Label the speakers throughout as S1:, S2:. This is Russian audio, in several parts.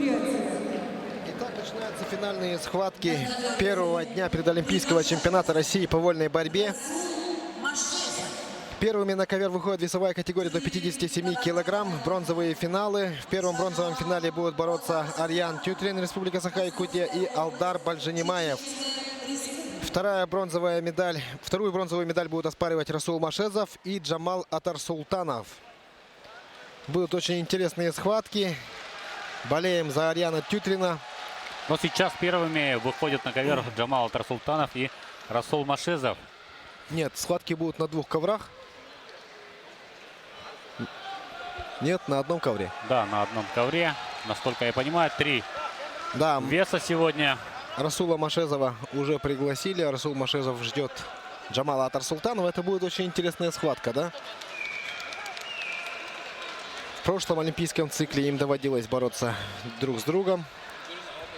S1: Итак, начинаются финальные схватки первого дня предолимпийского чемпионата России по вольной борьбе. Первыми на ковер выходит весовая категория до 57 килограмм. Бронзовые финалы. В первом бронзовом финале будут бороться Арьян Тютрин, Республика Саха-Якутия, и Алдар Бальжанимаев. Вторую бронзовую медаль будут оспаривать Расул Машезов и Джамал Атарсултанов. Будут очень интересные схватки. Болеем за Арьяна Тютрина.
S2: Но сейчас первыми выходят на ковер Джамал Атарсултанов и Расул Машезов.
S1: Нет, схватки будут на двух коврах. Нет, на одном ковре.
S2: Да, на одном ковре. Насколько я понимаю, 3
S1: Да,
S2: веса сегодня.
S1: Расула Машезова уже пригласили. Расул Машезов ждет Джамала Атарсултанова. Это будет очень интересная схватка, да? В прошлом олимпийском цикле им доводилось бороться друг с другом.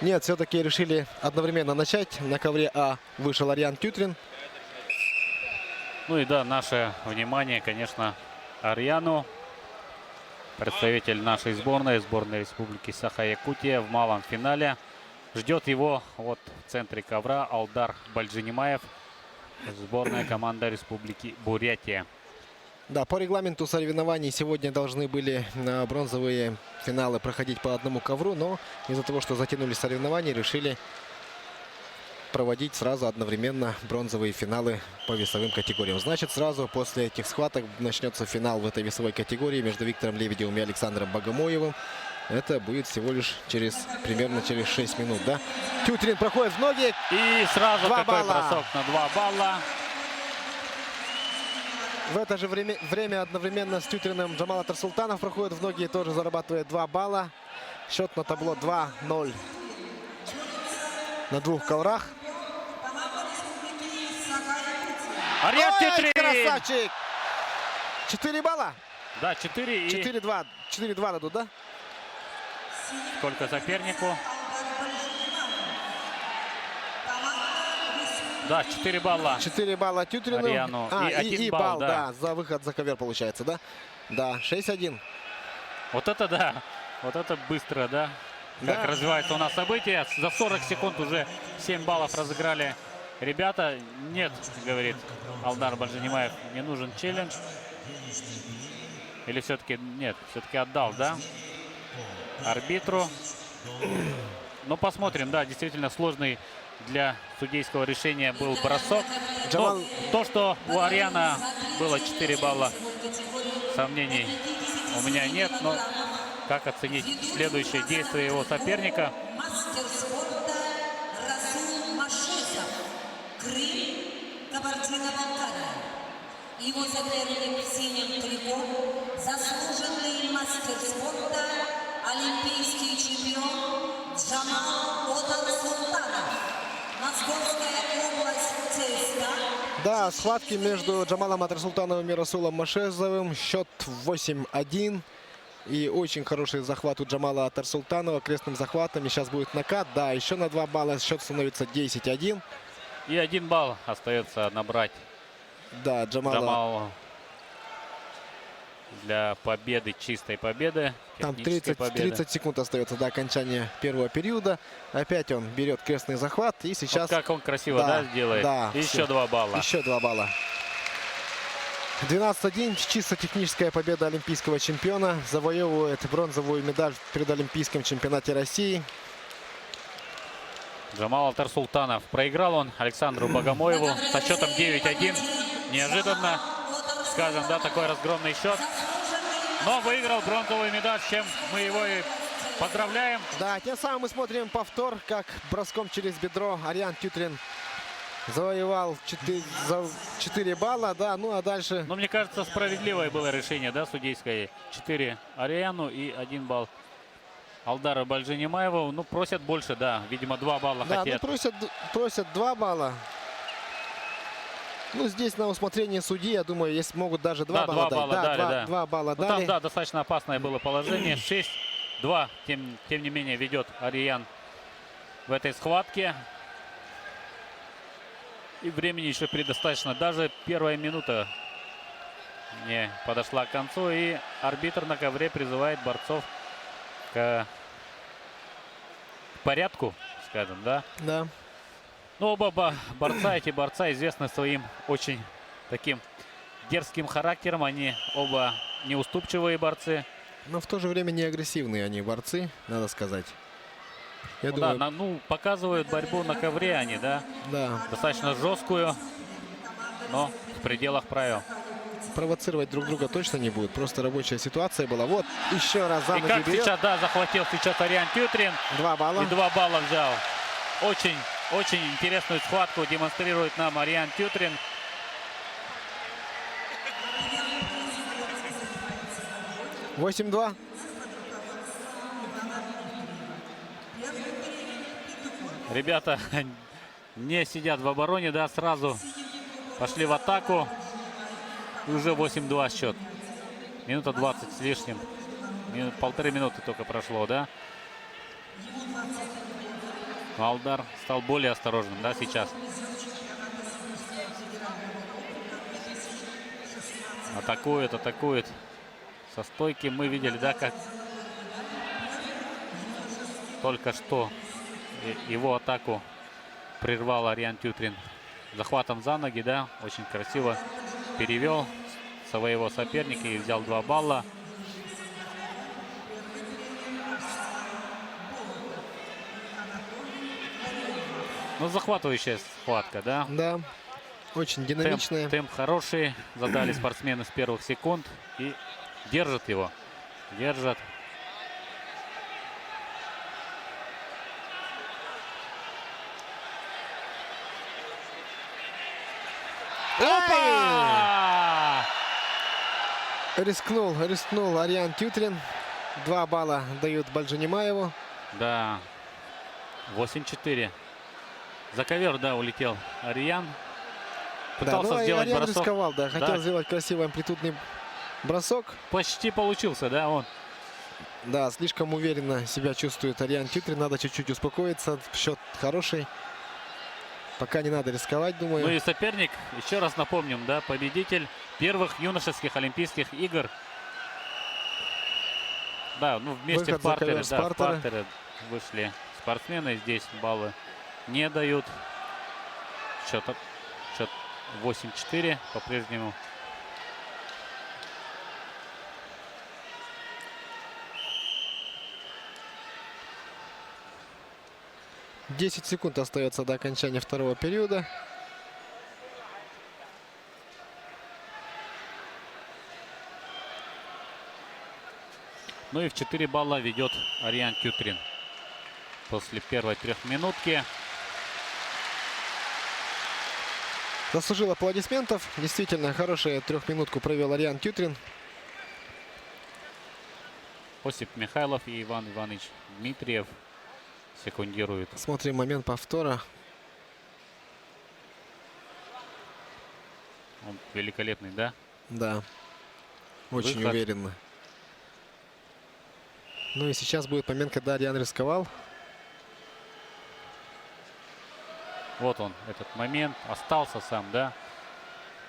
S1: Нет, все-таки решили одновременно начать. На ковре А вышел Арьян Тютрин.
S2: Ну и да, наше внимание, конечно, Арьяну. Представитель нашей сборной Республики Саха-Якутия в малом финале. Ждет его вот в центре ковра Алдар Бальжанимаев, сборная команда Республики Бурятия.
S1: Да, по регламенту соревнований сегодня должны были на бронзовые финалы проходить по одному ковру, но из-за того, что затянулись соревнования, решили проводить сразу одновременно бронзовые финалы по весовым категориям. Значит, сразу после этих схваток начнется финал в этой весовой категории между Виктором Лебедевым и Александром Богомоевым. Это будет всего лишь примерно через 6 минут, да? Тютрин проходит в ноги.
S2: И сразу
S1: 2
S2: такой
S1: балла.
S2: бросок на 2 балла.
S1: В это же время одновременно с Тютриным Джамал Атарсултанов проходит в ноги и тоже зарабатывает 2 балла. Счет на табло 2-0 на двух коврах.
S2: Арьян
S1: Ой,
S2: Тютрин!
S1: красавчик! 4 балла.
S2: Да, 4 и
S1: 4-2. 4-2 дадут, да?
S2: сколько сопернику? Да, 4 балла.
S1: 4 балла Тютрину.
S2: Арьяну. И 1
S1: и
S2: балл,
S1: балл,
S2: да.
S1: за выход за ковер получается, да? Да, 6-1.
S2: Вот это да. Вот это быстро, да? Как
S1: Да.
S2: развивается у нас событие. За 40 секунд уже 7 баллов разыграли ребята. Нет, говорит Алдар Бальжанимаев, не нужен челлендж. Или все-таки нет, все-таки отдал, да? Арбитру. Ну, посмотрим, да, действительно сложный для судейского решения был бросок.
S1: Джамал...
S2: Но то, что у Арьяна было 4 балла, сомнений у меня нет. Но как оценить следующее действие его соперника?
S3: Мастер спорта Расул Машезов, Крым, Кабардино-Балкария. Его соперник в синем трико, заслуженный мастер спорта, олимпийский чемпион Джамал Атарсултанов. Московская область ЦСКА.
S1: Да, схватки между Джамалом Атарсултановым и Расулом Машезовым. Счет 8-1. И очень хороший захват у Джамала Атарсултанова крестным захватом. И сейчас будет накат. Да, еще на 2 балла счет становится 10-1.
S2: И 1 балл остается набрать
S1: Да,
S2: Джамалу для победы, чистой победы.
S1: Там
S2: технической победы.
S1: 30 секунд остается до окончания первого периода. Опять он берет крестный захват. И сейчас...
S2: Вот как он красиво, да, делает.
S1: Да,
S2: И еще 2 балла.
S1: Еще 2 балла. 12-1. Чисто техническая победа олимпийского чемпиона. Завоевывает бронзовую медаль в предолимпийском чемпионате России.
S2: Джамал Атарсултанов. Проиграл он Александру Богомоеву со счетом 9-1. Неожиданно, скажем, да, такой разгромный счет. Но выиграл бронзовую медаль, с чем мы его и поздравляем.
S1: Да, тем самым мы смотрим повтор, как броском через бедро Арьян Тютрин завоевал 4 балла. Да, ну а дальше...
S2: Но мне кажется, справедливое было решение, да, судейское. 4 Арьяну и 1 балл Алдару Бальжанимаеву. Ну, просят больше, да. Видимо, 2 балла
S1: Да,
S2: хотят.
S1: ну просят 2 балла. Ну, здесь на усмотрение судьи, я думаю, если могут даже 2
S2: Да,
S1: балла
S2: 2 балла дали, да.
S1: 2 балла
S2: Ну,
S1: дали.
S2: там, да, достаточно опасное было положение. 6-2, тем не менее, ведет Арьян в этой схватке. И времени еще предостаточно. Даже первая минута не подошла к концу. И арбитр на ковре призывает борцов к порядку, скажем, да.
S1: Да.
S2: Но оба эти борца известны своим очень таким дерзким характером. Они оба неуступчивые борцы.
S1: Но в то же время не агрессивные они борцы, надо сказать. Я
S2: Ну,
S1: думаю,
S2: да, показывают борьбу на ковре они, да.
S1: да,
S2: Достаточно жесткую, но в пределах правил.
S1: провоцировать друг друга точно не будут. Просто рабочая ситуация была. Вот еще раз за
S2: И
S1: ноги
S2: как
S1: берет.
S2: сейчас, да, захватил сейчас Ариан Тютрин.
S1: 2 балла.
S2: И 2 балла взял. Очень интересную схватку демонстрирует нам Ариан Тютрин.
S1: — 8-2.
S2: Ребята не сидят в обороне, да, сразу пошли в атаку. И уже 8-2 счет. Минута 20 с лишним. Полторы минуты только прошло, да. Но Алдар стал более осторожным, да, сейчас. Атакует. Со стойки мы видели, да, как только что его атаку прервал Ариан Тютрин захватом за ноги, да, очень красиво перевел своего соперника и взял 2 балла. Ну, захватывающая схватка, да.
S1: Да, очень динамичная.
S2: Темп хороший, задали спортсмены с первых секунд и держат его. Держат. Опа!
S1: Рискнул Ариан Тютрин. 2 балла дают Бальжанимаеву.
S2: Да, 8-4. За ковер, да, улетел Ариан. Пытался
S1: да, ну,
S2: сделать
S1: Ариан
S2: бросок.
S1: рисковал, да. Хотел
S2: Да.
S1: сделать красивый амплитудный бросок.
S2: Почти получился, да, он.
S1: Да, слишком уверенно себя чувствует Ариан Тютрин. Надо чуть-чуть успокоиться. Счет хороший. Пока не надо рисковать, думаю.
S2: Ну и соперник, еще раз напомним, да, победитель первых юношеских Олимпийских игр. Да, ну вместе
S1: Выход
S2: в
S1: за
S2: партере,
S1: ковер с
S2: да, в
S1: партера.
S2: партере вышли спортсмены. Здесь баллы не дают. Счет 8-4 по-прежнему.
S1: — 10 секунд остается до окончания второго периода.
S2: Ну и в 4 балла ведет Ариан Тютрин. После первой трехминутки.
S1: Заслужил аплодисментов. Действительно, хорошую трехминутку провел Ариан Тютрин.
S2: Осип Михайлов и Иван Иванович Дмитриев секундируют.
S1: Смотрим момент повтора.
S2: Он великолепный, да?
S1: Да. Очень
S2: Выход.
S1: уверенно. Ну и сейчас будет момент, когда Ариан рисковал.
S2: Вот он, этот момент. Остался сам, да?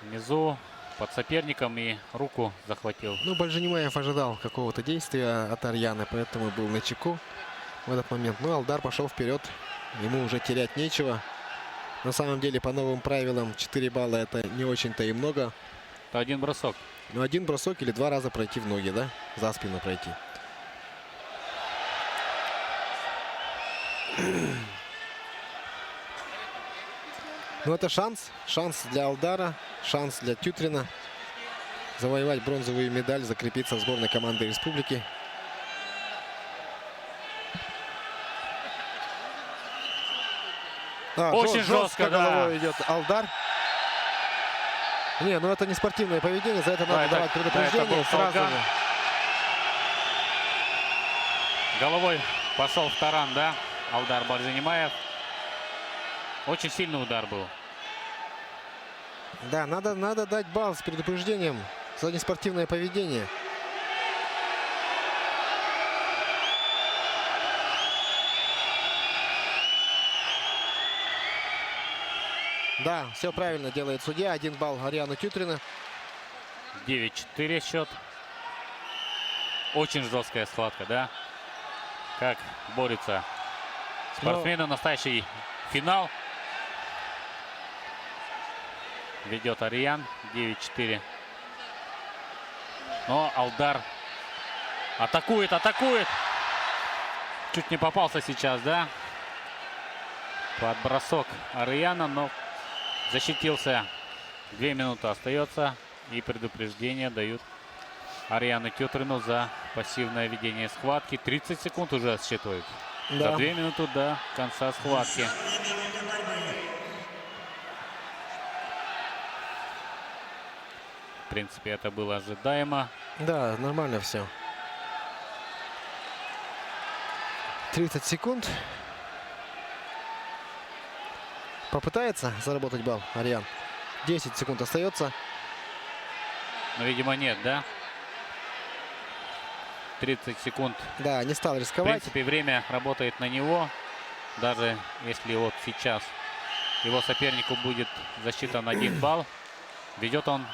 S2: Внизу, под соперником, и руку захватил.
S1: Ну, Бальжанимаев ожидал какого-то действия от Ариана, поэтому был начеку в этот момент. Ну, Алдар пошел вперед. Ему уже терять нечего. На самом деле, по новым правилам, 4 балла это не очень-то и много.
S2: Это один бросок.
S1: Но один бросок или 2 раза пройти в ноги, да? За спину пройти. Ну, это шанс. Шанс для Алдара. Шанс для Тютрина. Завоевать бронзовую медаль, закрепиться в сборной команды республики.
S2: Очень жестко, да.
S1: головой идет Алдар. Не, ну это не спортивное поведение. За это надо давать предупреждение
S2: был
S1: сразу
S2: Солган.
S1: же.
S2: Головой пошел в таран, да? Алдар Бальжанимаев. Очень сильный удар был.
S1: Да, надо дать балл с предупреждением за неспортивное поведение. Да, все правильно делает судья. 1 балл Ариану Тютрина.
S2: 9-4 счет. Очень жесткая схватка, да? Как борются Спортсмены, настоящий финал. Ведет Ариан 9-4. Но Алдар атакует, атакует. Чуть не попался сейчас, да? Под бросок Ариана, но защитился. 2 минуты остается. И предупреждение дают Ариану Тютрину за пассивное ведение схватки. 30 секунд уже отсчитывают. За
S1: Да.
S2: 2 минуты до конца схватки. В принципе, это было ожидаемо.
S1: Да, нормально все. 30 секунд. Попытается заработать балл Ариан. 10 секунд остается.
S2: Но, видимо, нет, да? 30 секунд.
S1: Да, не стал
S2: В
S1: рисковать.
S2: принципе, время работает на него. Даже если вот сейчас его сопернику будет засчитан 1 балл. Ведет он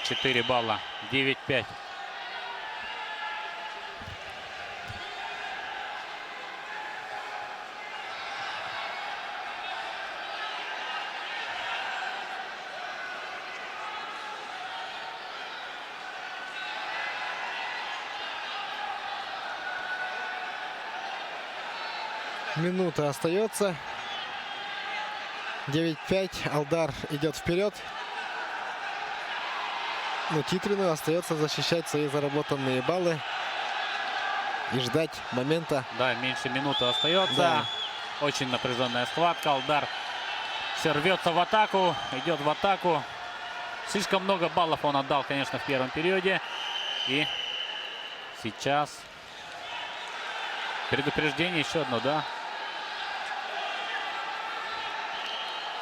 S2: 4 балла. 9-5.
S1: Минута остается. 9-5. Алдар идет вперед. Но Тютрину остается защищать свои заработанные баллы и ждать момента.
S2: Да, меньше минуты остается.
S1: Да.
S2: Очень напряженная схватка. Алдар все рвется в атаку. Идет в атаку. Слишком много баллов он отдал, конечно, в первом периоде. И сейчас предупреждение еще одно, да?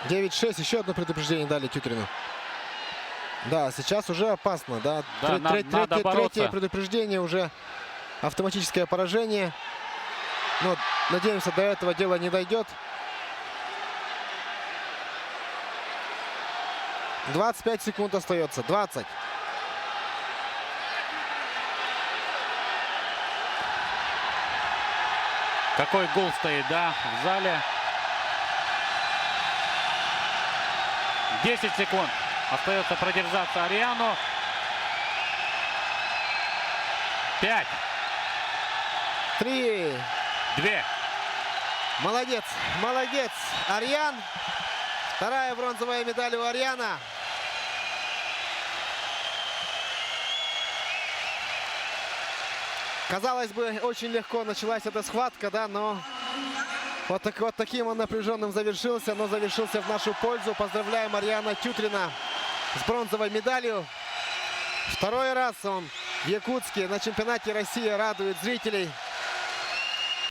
S1: 9-6. Еще одно предупреждение дали Тютрину. Да, сейчас уже опасно. Да,
S2: Да, надо бороться.
S1: третье предупреждение, уже автоматическое поражение. Но надеемся, до этого дела не дойдет. 25 секунд остается. 20.
S2: Какой гол стоит, да, в зале. 10 секунд. Остается продержаться Ариану. 5,
S1: 3.
S2: 2.
S1: Молодец, молодец, Ариан. Вторая бронзовая медаль у Ариана. Казалось бы, очень легко началась эта схватка, да, но вот таким он напряженным завершился, но завершился в нашу пользу. Поздравляем Ариана Тютрина с бронзовой медалью. Второй раз он в Якутске на чемпионате России радует зрителей.